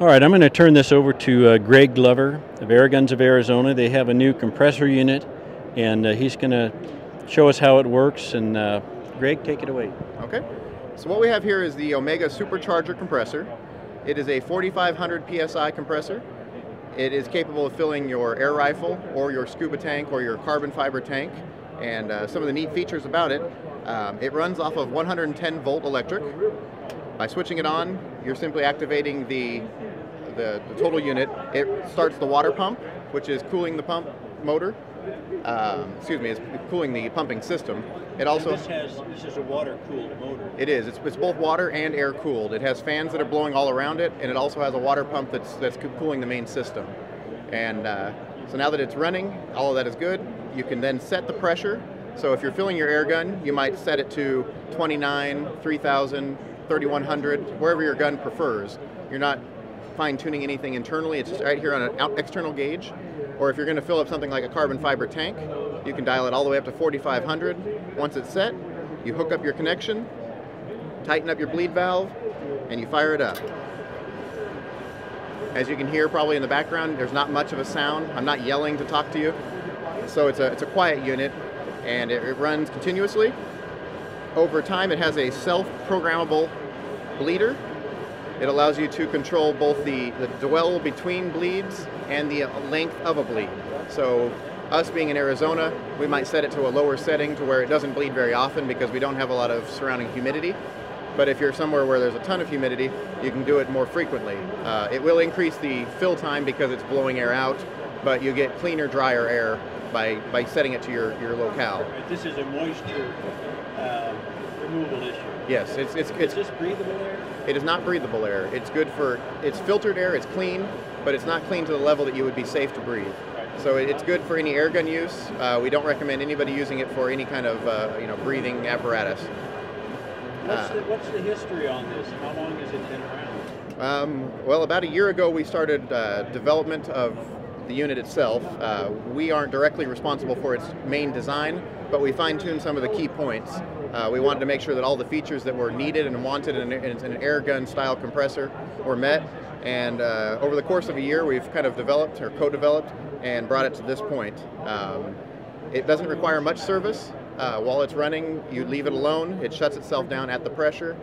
All right, I'm going to turn this over to Gregg of Airguns of Arizona. They have a new compressor unit, and he's going to show us how it works. And Gregg, take it away. Okay. So what we have here is the Omega Supercharger compressor. It is a 4,500 PSI compressor. It is capable of filling your air rifle or your scuba tank or your carbon fiber tank. And some of the neat features about it, it runs off of 110 volt electric. By switching it on, you're simply activating the total unit. It starts the water pump, which is cooling the pump motor. It's cooling the pumping system. It also this is a water-cooled motor. It is. It's both water and air-cooled. It has fans that are blowing all around it, and it also has a water pump that's cooling the main system. And so now that it's running, all of that is good. You can then set the pressure. So if you're filling your air gun, you might set it to 29, 3,000, 3,100, wherever your gun prefers. You're not fine-tuning anything internally. It's just right here on an external gauge. Or if you're going to fill up something like a carbon fiber tank, you can dial it all the way up to 4,500. Once it's set, you hook up your connection, tighten up your bleed valve, and you fire it up. As you can hear probably in the background, there's not much of a sound. I'm not yelling to talk to you. So it's a quiet unit, and it runs continuously. Over time, it has a self-programmable bleeder. It allows you to control both the dwell between bleeds and the length of a bleed. So us being in Arizona, we might set it to a lower setting to where it doesn't bleed very often because we don't have a lot of surrounding humidity. But if you're somewhere where there's a ton of humidity, you can do it more frequently. It will increase the fill time because it's blowing air out, but you get cleaner, drier air by setting it to your locale. Right, this is a moisture removal issue. Yes, is this breathable air? It is not breathable air. It's filtered air, it's clean, but it's not clean to the level that you would be safe to breathe. Right. So it's good for any air gun use. We don't recommend anybody using it for any kind of breathing apparatus. What's the history on this? How long has it been around? Well, about a year ago we started development of the unit itself. We aren't directly responsible for its main design, but we fine-tuned some of the key points. We wanted to make sure that all the features that were needed and wanted in an air gun style compressor were met. And over the course of a year, we've kind of developed or co-developed and brought it to this point. It doesn't require much service. While it's running, you leave it alone. It shuts itself down at the pressure.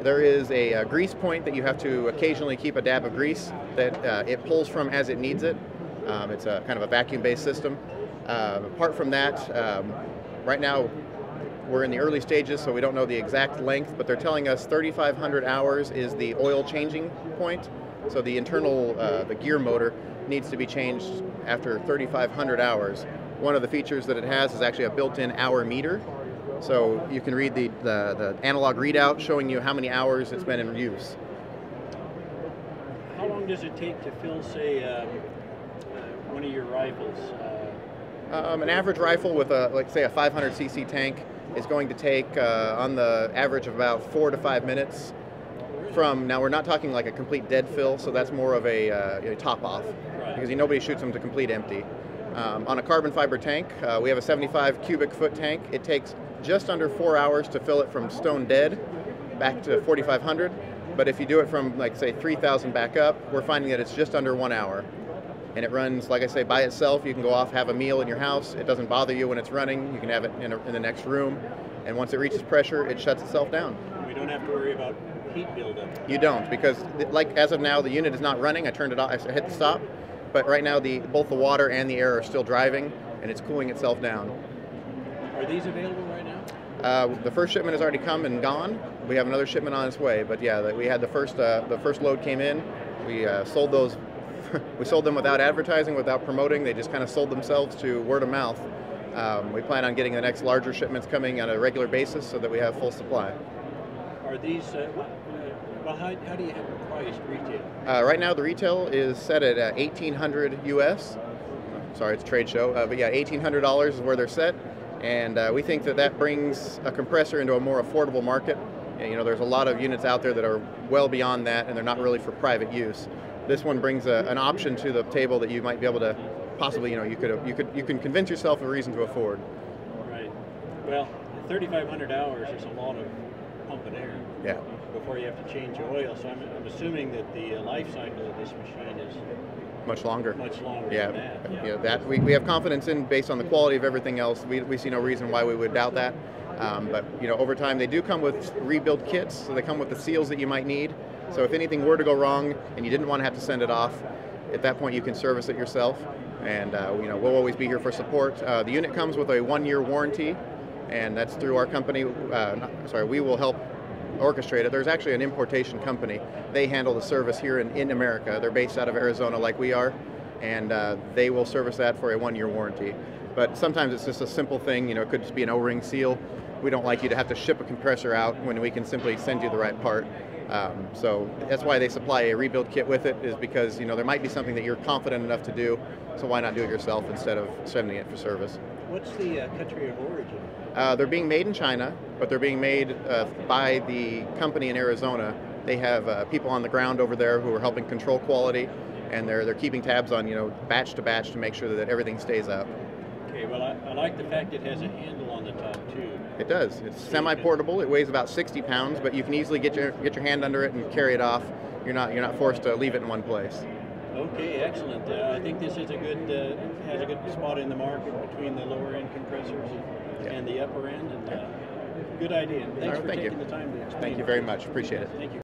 There is a grease point that you have to occasionally keep a dab of grease that it pulls from as it needs it. It's a kind of a vacuum-based system. Apart from that, right now we're in the early stages, so we don't know the exact length, but they're telling us 3,500 hours is the oil changing point. So the internal, the gear motor needs to be changed after 3,500 hours. One of the features that it has is actually a built-in hour meter. So you can read the analog readout showing you how many hours it's been in use. How long does it take to fill, say, one of your rifles? An average rifle with say a 500cc tank is going to take on the average of about 4 to 5 minutes. Now we're not talking like a complete dead fill, so that's more of a top off, right, because nobody shoots them to complete empty. On a carbon fiber tank, we have a 75 cubic foot tank. It takes just under 4 hours to fill it from stone dead back to 4,500. But if you do it from, like, say, 3,000 back up, we're finding that it's just under 1 hour. And it runs, like I say, by itself. You can go off, have a meal in your house. It doesn't bother you when it's running. You can have it in the next room. And once it reaches pressure, it shuts itself down. We don't have to worry about heat buildup. You don't, because like as of now, the unit is not running. I turned it off, I hit the stop. But right now, both the water and the air are still driving, and it's cooling itself down. Are these available right now? The first shipment has already come and gone. We have another shipment on its way. But yeah, we had the first load came in. We sold those. We sold them without advertising, without promoting. They just kind of sold themselves to word of mouth. We plan on getting the next larger shipments coming on a regular basis so that we have full supply. Are these? Well, how do you have them priced retail? Right now, the retail is set at $1,800 US. Sorry, it's a trade show, but yeah, $1,800 is where they're set, and we think that brings a compressor into a more affordable market. There's a lot of units out there that are well beyond that, and they're not really for private use. This one brings an option to the table that you might be able to possibly, you can convince yourself of a reason to afford. Right. Well, 3,500 hours is a lot of pumping air. Yeah. before you have to change the oil. So I'm assuming that the life cycle of this machine is much longer. Much longer Yeah, than that. Yeah. You know, that we have confidence in based on the quality of everything else. We see no reason why we would doubt that. But you know, over time they do come with rebuild kits, so they come with the seals that you might need. So if anything were to go wrong and you didn't want to have to send it off, at that point you can service it yourself. And you know, we'll always be here for support. The unit comes with a 1-year warranty, and that's through our company. We will help orchestrate it. There's actually an importation company. They handle the service here in America. They're based out of Arizona like we are, and they will service that for a 1-year warranty. But sometimes it's just a simple thing, you know, it could just be an O-ring seal. We don't like you to have to ship a compressor out when we can simply send you the right part. So that's why they supply a rebuild kit with it, is because, you know, there might be something that you're confident enough to do, so why not do it yourself instead of sending it for service. What's the country of origin? They're being made in China, but they're being made by the company in Arizona. They have people on the ground over there who are helping control quality, and they're keeping tabs on, you know, batch to batch to make sure that everything stays up. Okay, well I like the fact it has a handle on the top too. It does. It's semi-portable. It weighs about 60 pounds, but you can easily get your hand under it and carry it off. You're not forced to leave it in one place. Okay, excellent. I think this is a good has a good spot in the market between the lower end compressors and the upper end, and good idea. Thanks for taking the time to explain. Thank you very much. Appreciate it. Thank you.